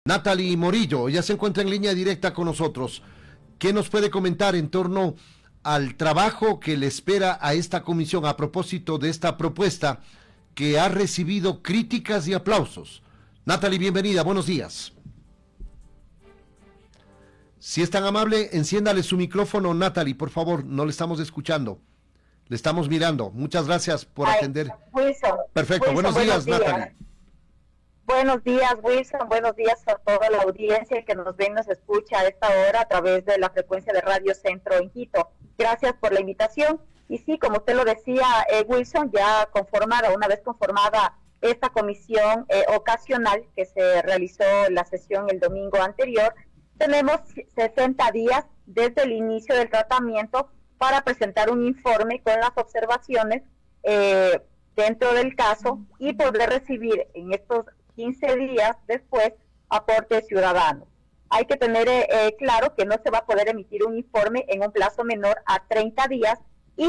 Natalie Morillo, ella se encuentra en línea directa con nosotros. ¿Qué nos puede comentar en torno al trabajo que le espera a esta comisión a propósito de esta propuesta que ha recibido críticas y aplausos? Natalie, bienvenida, buenos días. Si es tan amable, enciéndale su micrófono, Natalie, por favor, no le estamos escuchando. Le estamos mirando. Muchas gracias por atender. Wilson. Perfecto, buenos días, Natalie. Buenos días, Wilson. Buenos días a toda la audiencia que nos ve y nos escucha a esta hora a través de la frecuencia de Radio Centro en Quito. Gracias por la invitación. Y sí, como usted lo decía, Wilson, ya conformada, una vez conformada esta comisión ocasional que se realizó la sesión el domingo anterior, tenemos 60 días desde el inicio del tratamiento para presentar un informe con las observaciones dentro del caso y poder recibir en estos 15 días después aportes ciudadanos. Hay que tener claro que no se va a poder emitir un informe en un plazo menor a 30 días y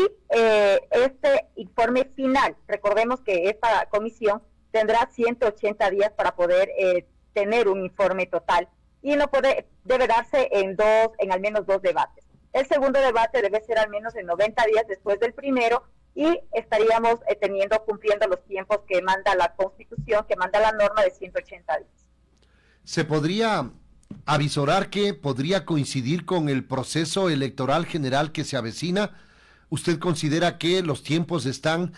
este informe final, recordemos que esta comisión tendrá 180 días para poder tener un informe total y debe darse en al menos dos debates. El segundo debate debe ser al menos en 90 días después del primero y estaríamos cumpliendo los tiempos que manda la Constitución, que manda la norma de 180 días. ¿Se podría avisorar que podría coincidir con el proceso electoral general que se avecina? ¿Usted considera que los tiempos están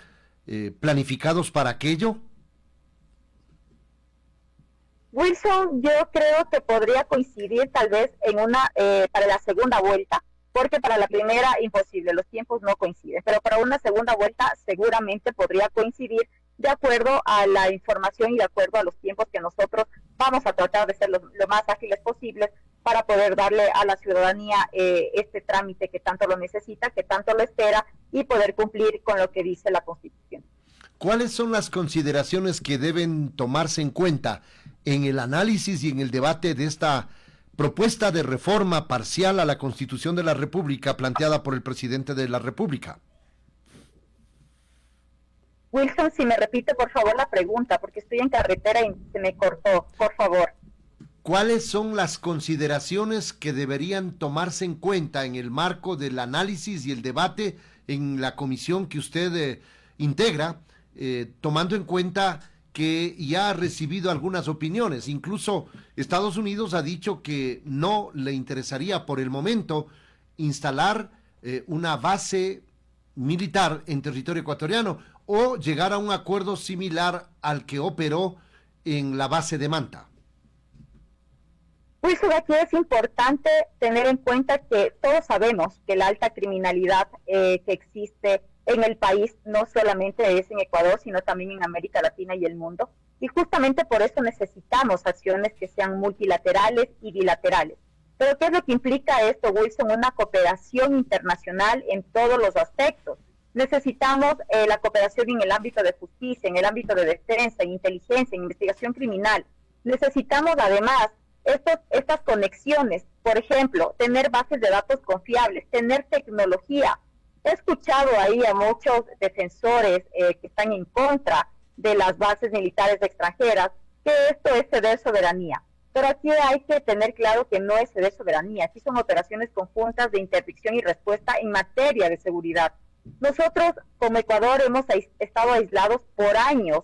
planificados para aquello? Wilson, yo creo que podría coincidir tal vez en para la segunda vuelta, porque para la primera imposible, los tiempos no coinciden, pero para una segunda vuelta seguramente podría coincidir de acuerdo a la información y de acuerdo a los tiempos que nosotros vamos a tratar de ser lo más ágiles posibles para poder darle a la ciudadanía este trámite que tanto lo necesita, que tanto lo espera y poder cumplir con lo que dice la Constitución. ¿Cuáles son las consideraciones que deben tomarse en cuenta en el análisis y en el debate de esta propuesta de reforma parcial a la Constitución de la República planteada por el presidente de la República? Wilson, si me repite por favor la pregunta, porque estoy en carretera y se me cortó, por favor. ¿Cuáles son las consideraciones que deberían tomarse en cuenta en el marco del análisis y el debate en la comisión que usted integra, tomando en cuenta que ya ha recibido algunas opiniones? Incluso Estados Unidos ha dicho que no le interesaría por el momento instalar una base militar en territorio ecuatoriano o llegar a un acuerdo similar al que operó en la base de Manta. Pues aquí es importante tener en cuenta que todos sabemos que la alta criminalidad que existe en el país no solamente es en Ecuador, sino también en América Latina y el mundo. Y justamente por eso necesitamos acciones que sean multilaterales y bilaterales. Pero ¿qué es lo que implica esto, Wilson? Una cooperación internacional en todos los aspectos. Necesitamos la cooperación en el ámbito de justicia, en el ámbito de defensa, en inteligencia, en investigación criminal. Necesitamos además estas conexiones, por ejemplo, tener bases de datos confiables, tener tecnología. He escuchado ahí a muchos defensores que están en contra de las bases militares extranjeras, que esto es ceder soberanía. Pero aquí hay que tener claro que no es ceder soberanía, aquí son operaciones conjuntas de interdicción y respuesta en materia de seguridad. Nosotros, como Ecuador, hemos estado aislados por años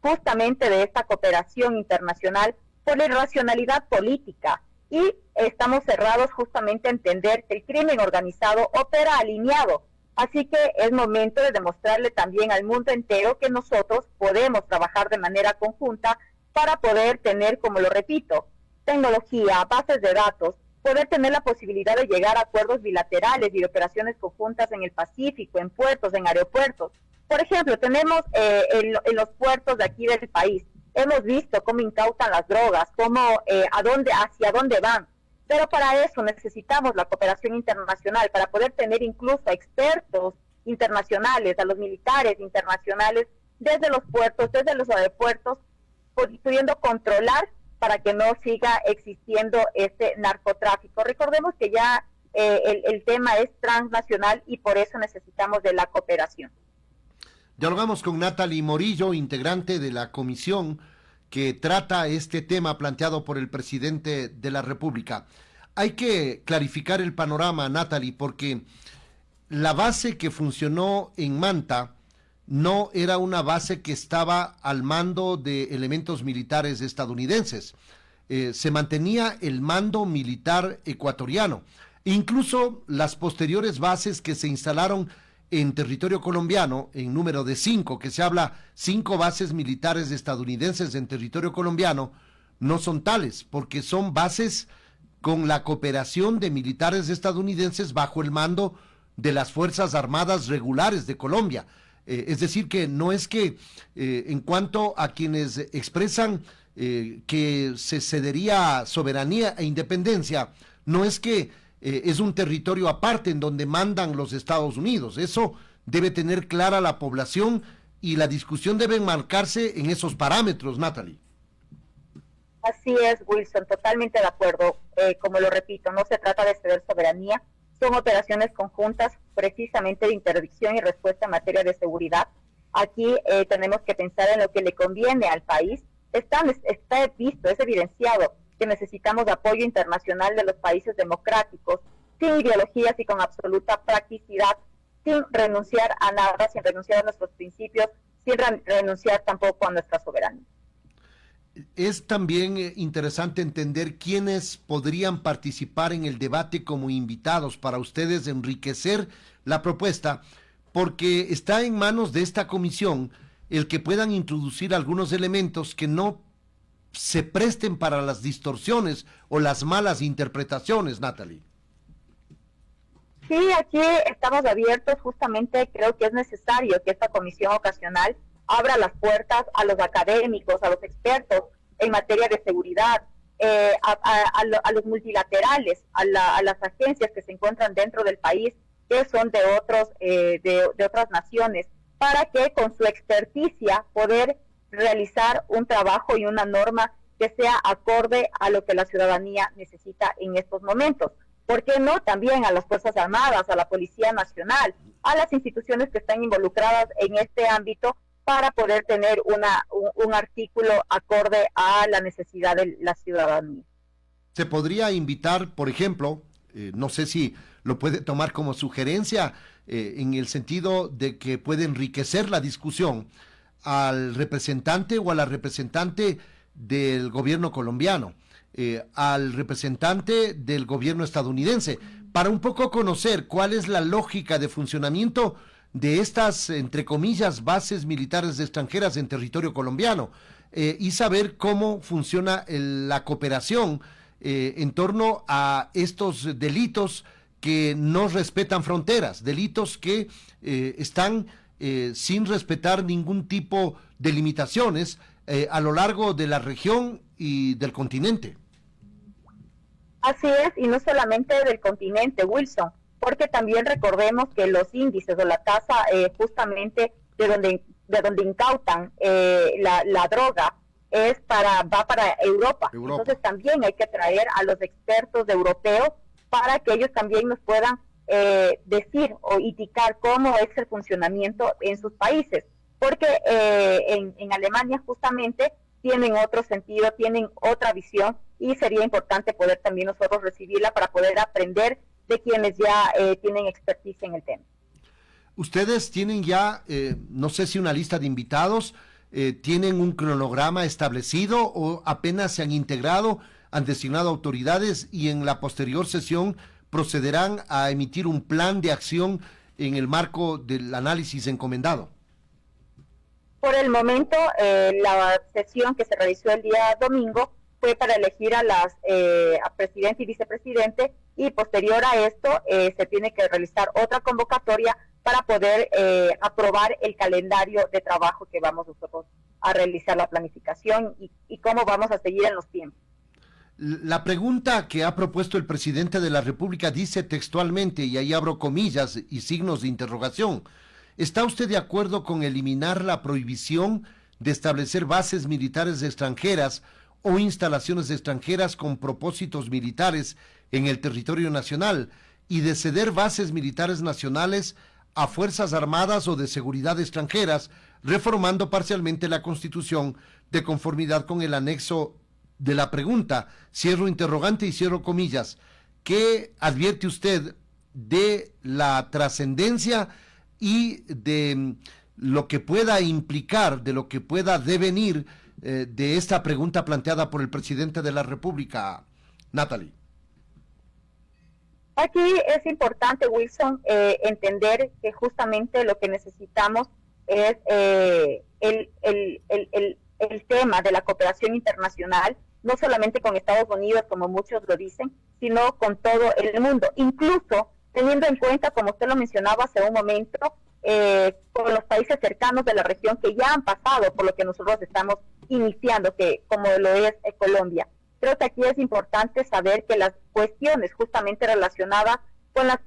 justamente de esta cooperación internacional por la irracionalidad política y estamos cerrados justamente a entender que el crimen organizado opera alineado. Así que es momento de demostrarle también al mundo entero que nosotros podemos trabajar de manera conjunta para poder tener, como lo repito, tecnología, bases de datos, poder tener la posibilidad de llegar a acuerdos bilaterales y de operaciones conjuntas en el Pacífico, en puertos, en aeropuertos. Por ejemplo, tenemos en los puertos de aquí del país, hemos visto cómo incautan las drogas, hacia dónde van. Pero para eso necesitamos la cooperación internacional, para poder tener incluso a expertos internacionales, a los militares internacionales, desde los puertos, desde los aeropuertos, pudiendo controlar para que no siga existiendo este narcotráfico. Recordemos que ya el tema es transnacional y por eso necesitamos de la cooperación. Dialogamos con Natalie Morillo, integrante de la comisión que trata este tema planteado por el presidente de la República. Hay que clarificar el panorama, Natalie, porque la base que funcionó en Manta no era una base que estaba al mando de elementos militares estadounidenses. Se mantenía el mando militar ecuatoriano. Incluso las posteriores bases que se instalaron en territorio colombiano, en número de 5, que se habla 5 bases militares estadounidenses en territorio colombiano, no son tales, porque son bases con la cooperación de militares estadounidenses bajo el mando de las Fuerzas Armadas Regulares de Colombia. Es decir, que no es que en cuanto a quienes expresan que se cedería soberanía e independencia, no es que es un territorio aparte en donde mandan los Estados Unidos. Eso debe tener clara la población y la discusión debe enmarcarse en esos parámetros, Natalie. Así es, Wilson, totalmente de acuerdo. Como lo repito, no se trata de ceder soberanía, son operaciones conjuntas precisamente de interdicción y respuesta en materia de seguridad. Aquí tenemos que pensar en lo que le conviene al país. Está visto, es evidenciado que necesitamos de apoyo internacional de los países democráticos, sin ideologías y con absoluta practicidad, sin renunciar a nada, sin renunciar a nuestros principios, sin renunciar tampoco a nuestra soberanía. Es también interesante entender quiénes podrían participar en el debate como invitados para ustedes enriquecer la propuesta, porque está en manos de esta comisión el que puedan introducir algunos elementos que no se presten para las distorsiones o las malas interpretaciones, Natalie. Sí, aquí estamos abiertos, justamente creo que es necesario que esta comisión ocasional abra las puertas a los académicos, a los expertos en materia de seguridad, a los multilaterales, a las agencias que se encuentran dentro del país, que son de otras naciones, para que con su experticia poder realizar un trabajo y una norma que sea acorde a lo que la ciudadanía necesita en estos momentos. ¿Por qué no? También a las Fuerzas Armadas, a la Policía Nacional, a las instituciones que están involucradas en este ámbito para poder tener un artículo acorde a la necesidad de la ciudadanía. Se podría invitar, por ejemplo, no sé si lo puede tomar como sugerencia, en el sentido de que puede enriquecer la discusión, al representante o a la representante del gobierno colombiano, al representante del gobierno estadounidense, para un poco conocer cuál es la lógica de funcionamiento de estas, entre comillas, bases militares extranjeras en territorio colombiano, y saber cómo funciona la cooperación en torno a estos delitos que no respetan fronteras, delitos que están sin respetar ningún tipo de limitaciones a lo largo de la región y del continente. Así es, y no solamente del continente, Wilson, porque también recordemos que los índices o la tasa justamente de donde incautan la droga va para Europa. Entonces también hay que traer a los expertos europeos para que ellos también nos puedan decir o indicar cómo es el funcionamiento en sus países, porque en Alemania justamente tienen otro sentido, tienen otra visión, y sería importante poder también nosotros recibirla para poder aprender de quienes ya tienen expertise en el tema. Ustedes tienen ya, no sé si una lista de invitados, tienen un cronograma establecido o apenas se han integrado, han designado autoridades y en la posterior sesión procederán a emitir un plan de acción en el marco del análisis encomendado. Por el momento, la sesión que se realizó el día domingo fue para elegir a presidente y vicepresidente, y posterior a esto se tiene que realizar otra convocatoria para poder aprobar el calendario de trabajo que vamos nosotros a realizar, la planificación y cómo vamos a seguir en los tiempos. La pregunta que ha propuesto el presidente de la República dice textualmente, y ahí abro comillas y signos de interrogación: ¿está usted de acuerdo con eliminar la prohibición de establecer bases militares extranjeras o instalaciones extranjeras con propósitos militares en el territorio nacional y de ceder bases militares nacionales a fuerzas armadas o de seguridad extranjeras, reformando parcialmente la Constitución de conformidad con el anexo de la pregunta, cierro interrogante y cierro comillas. ¿Qué advierte usted de la trascendencia y de lo que pueda implicar, de lo que pueda devenir de esta pregunta planteada por el presidente de la República, Natalie? Aquí es importante, Wilson, entender que justamente lo que necesitamos es el tema de la cooperación internacional, no solamente con Estados Unidos, como muchos lo dicen, sino con todo el mundo, incluso teniendo en cuenta, como usted lo mencionaba hace un momento, con los países cercanos de la región que ya han pasado por lo que nosotros estamos iniciando, que como lo es Colombia. Creo que aquí es importante saber que las cuestiones justamente relacionadas con las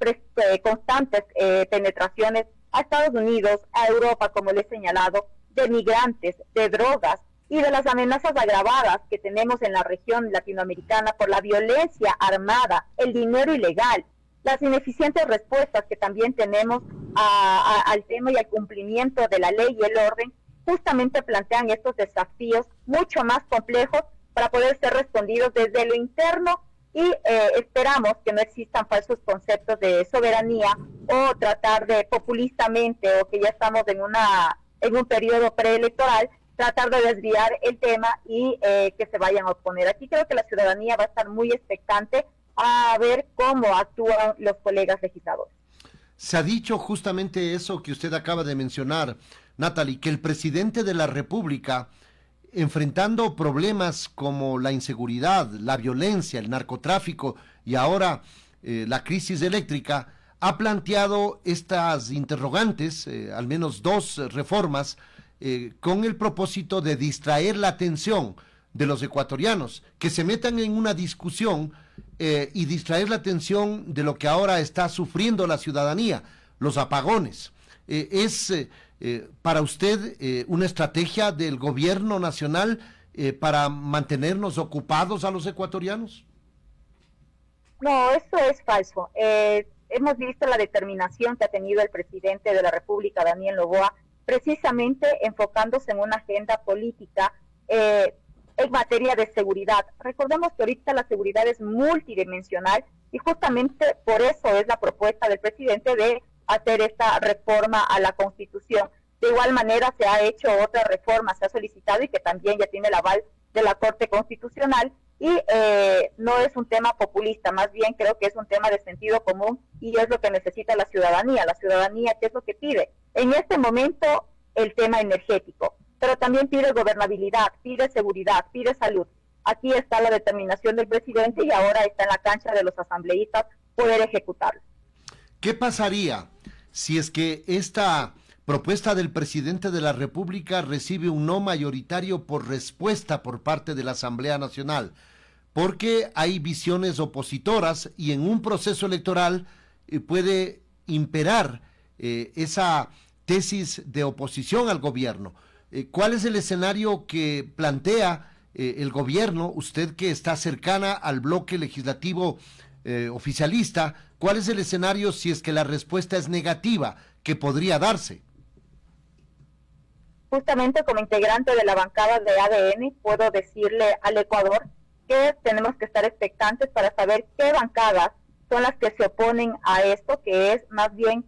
constantes penetraciones a Estados Unidos, a Europa, como le he señalado, de migrantes, de drogas y de las amenazas agravadas que tenemos en la región latinoamericana por la violencia armada, el dinero ilegal, las ineficientes respuestas que también tenemos al tema y al cumplimiento de la ley y el orden, justamente plantean estos desafíos mucho más complejos para poder ser respondidos desde lo interno y esperamos que no existan falsos conceptos de soberanía o tratar de populistamente o que ya estamos en un periodo preelectoral, tratar de desviar el tema y que se vayan a oponer. Aquí creo que la ciudadanía va a estar muy expectante a ver cómo actúan los colegas legisladores. Se ha dicho justamente eso que usted acaba de mencionar, Natalie, que el presidente de la República, enfrentando problemas como la inseguridad, la violencia, el narcotráfico y ahora la crisis eléctrica, ha planteado estas interrogantes, al menos dos reformas, con el propósito de distraer la atención de los ecuatorianos, que se metan en una discusión y distraer la atención de lo que ahora está sufriendo la ciudadanía, los apagones. ¿Es para usted una estrategia del gobierno nacional para mantenernos ocupados a los ecuatorianos? No, eso es falso. Hemos visto la determinación que ha tenido el presidente de la República, Daniel Noboa, precisamente enfocándose en una agenda política en materia de seguridad. Recordemos que ahorita la seguridad es multidimensional y justamente por eso es la propuesta del presidente de hacer esta reforma a la Constitución. De igual manera se ha hecho otra reforma, se ha solicitado y que también ya tiene el aval de la Corte Constitucional y no es un tema populista, más bien creo que es un tema de sentido común y es lo que necesita la ciudadanía. La ciudadanía, ¿qué es lo que pide? En este momento el tema energético, pero también pide gobernabilidad, pide seguridad, pide salud. Aquí está la determinación del presidente y ahora está en la cancha de los asambleístas poder ejecutarlo. ¿Qué pasaría si es que esta propuesta del presidente de la República recibe un no mayoritario por respuesta por parte de la Asamblea Nacional? Porque hay visiones opositoras y en un proceso electoral puede imperar esa tesis de oposición al gobierno. ¿Cuál es el escenario que plantea el gobierno, usted que está cercana al bloque legislativo oficialista? ¿Cuál es el escenario si es que la respuesta es negativa que podría darse? Justamente como integrante de la bancada de ADN, puedo decirle al Ecuador que tenemos que estar expectantes para saber qué bancadas son las que se oponen a esto, que es más bien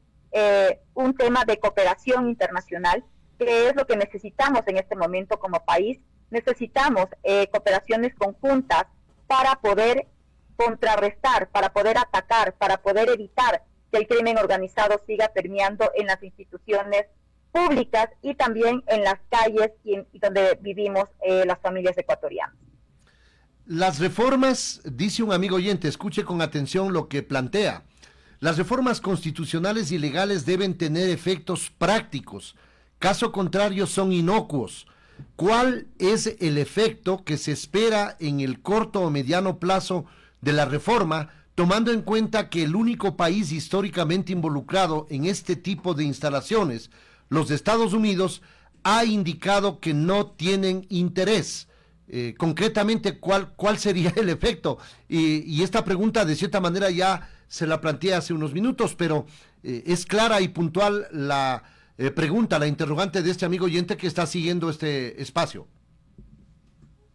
un tema de cooperación internacional, que es lo que necesitamos en este momento como país. Necesitamos cooperaciones conjuntas para poder contrarrestar, para poder atacar, para poder evitar que el crimen organizado siga permeando en las instituciones públicas y también en las calles y donde vivimos las familias ecuatorianas. Las reformas, dice un amigo oyente, escuche con atención lo que plantea. Las reformas constitucionales y legales deben tener efectos prácticos, caso contrario son inocuos. ¿Cuál es el efecto que se espera en el corto o mediano plazo de la reforma, tomando en cuenta que el único país históricamente involucrado en este tipo de instalaciones, los Estados Unidos, ha indicado que no tienen interés? concretamente cuál sería el efecto. Y esta pregunta de cierta manera ya se la planteé hace unos minutos, pero es clara y puntual la pregunta, la interrogante de este amigo oyente que está siguiendo este espacio.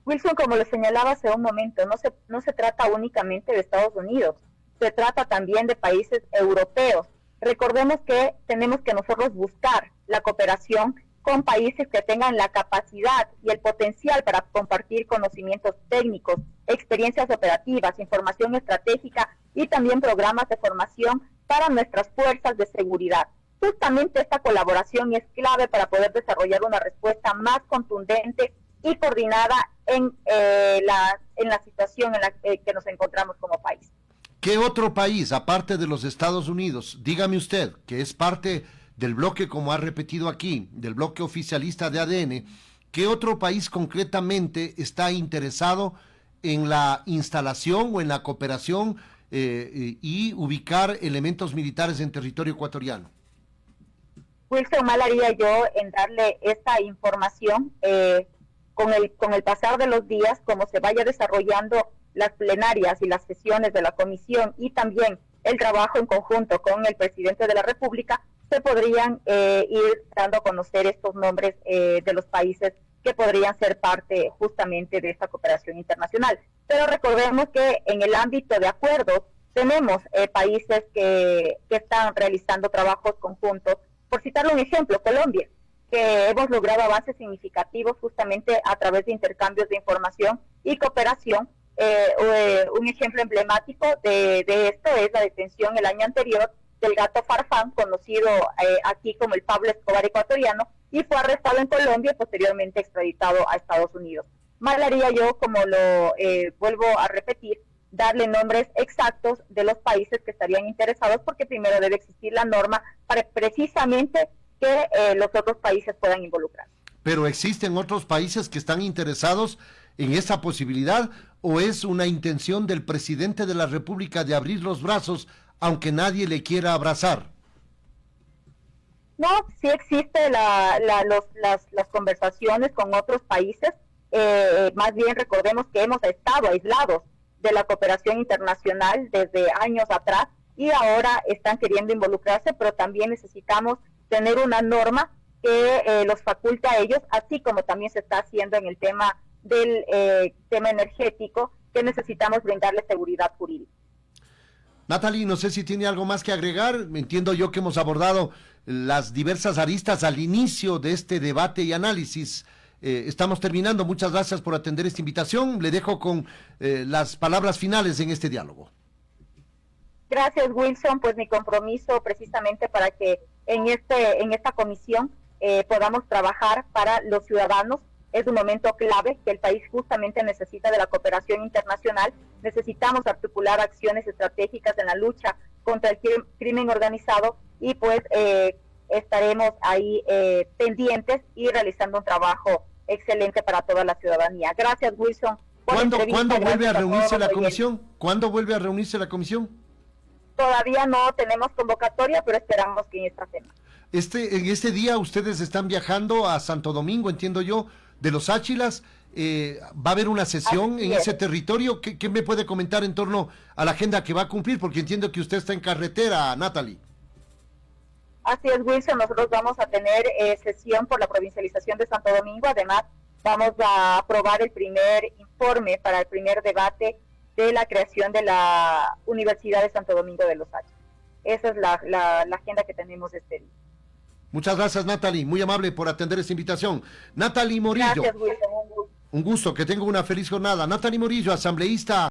Wilson, como lo señalaba hace un momento, no se trata únicamente de Estados Unidos, se trata también de países europeos. Recordemos que tenemos que nosotros buscar la cooperación con países que tengan la capacidad y el potencial para compartir conocimientos técnicos, experiencias operativas, información estratégica y también programas de formación para nuestras fuerzas de seguridad. Justamente esta colaboración es clave para poder desarrollar una respuesta más contundente y coordinada en la situación en la que nos encontramos como país. ¿Qué otro país, aparte de los Estados Unidos, dígame usted, que es parte del bloque, como ha repetido aquí, del bloque oficialista de ADN, qué otro país concretamente está interesado en la instalación o en la cooperación y ubicar elementos militares en territorio ecuatoriano? Wilson, mal haría yo en darle esta información con el pasar de los días, como se vaya desarrollando las plenarias y las sesiones de la comisión y también el trabajo en conjunto con el presidente de la República, se podrían ir dando a conocer estos nombres de los países que podrían ser parte justamente de esta cooperación internacional. Pero recordemos que en el ámbito de acuerdos tenemos países que están realizando trabajos conjuntos. Por citarle un ejemplo, Colombia, que hemos logrado avances significativos justamente a través de intercambios de información y cooperación. Un ejemplo emblemático de esto es la detención el año anterior del gato Farfán, conocido aquí como el Pablo Escobar ecuatoriano, y fue arrestado en Colombia y posteriormente extraditado a Estados Unidos. Mal haría yo, como lo vuelvo a repetir, darle nombres exactos de los países que estarían interesados, porque primero debe existir la norma para precisamente que los otros países puedan involucrarse. ¿Pero existen otros países que están interesados en esa posibilidad o es una intención del presidente de la República de abrir los brazos aunque nadie le quiera abrazar? No, sí existe las conversaciones con otros países, más bien recordemos que hemos estado aislados de la cooperación internacional desde años atrás y ahora están queriendo involucrarse, pero también necesitamos tener una norma que los faculte a ellos, así como también se está haciendo en el tema del tema energético, que necesitamos brindarle seguridad jurídica. Natalie, no sé si tiene algo más que agregar. Entiendo yo que hemos abordado las diversas aristas al inicio de este debate y análisis. Estamos terminando. Muchas gracias por atender esta invitación. Le dejo con las palabras finales en este diálogo. Gracias, Wilson. Pues mi compromiso precisamente para que en esta comisión podamos trabajar para los ciudadanos. Es un momento clave que el país justamente necesita de la cooperación internacional. Necesitamos articular acciones estratégicas en la lucha contra el crimen organizado y pues estaremos ahí pendientes y realizando un trabajo excelente para toda la ciudadanía. Gracias, Wilson. ¿Cuándo vuelve a reunirse la comisión? ¿Cuándo vuelve a reunirse la comisión? Todavía no tenemos convocatoria, pero esperamos que en esta semana. En este día ustedes están viajando a Santo Domingo, entiendo yo, de los Áchilas. ¿Va a haber una sesión en ese territorio? ¿Qué me puede comentar en torno a la agenda que va a cumplir? Porque entiendo que usted está en carretera, Natalie. Así es, Wilson. Nosotros vamos a tener sesión por la provincialización de Santo Domingo. Además, vamos a aprobar el primer informe para el primer debate de la creación de la Universidad de Santo Domingo de los Áchilas. Esa es la agenda que tenemos este día. Muchas gracias, Natalie, muy amable por atender esta invitación. Natalie Morillo. Gracias, Wilson. Un gusto, que tenga una feliz jornada. Natalie Morillo, asambleísta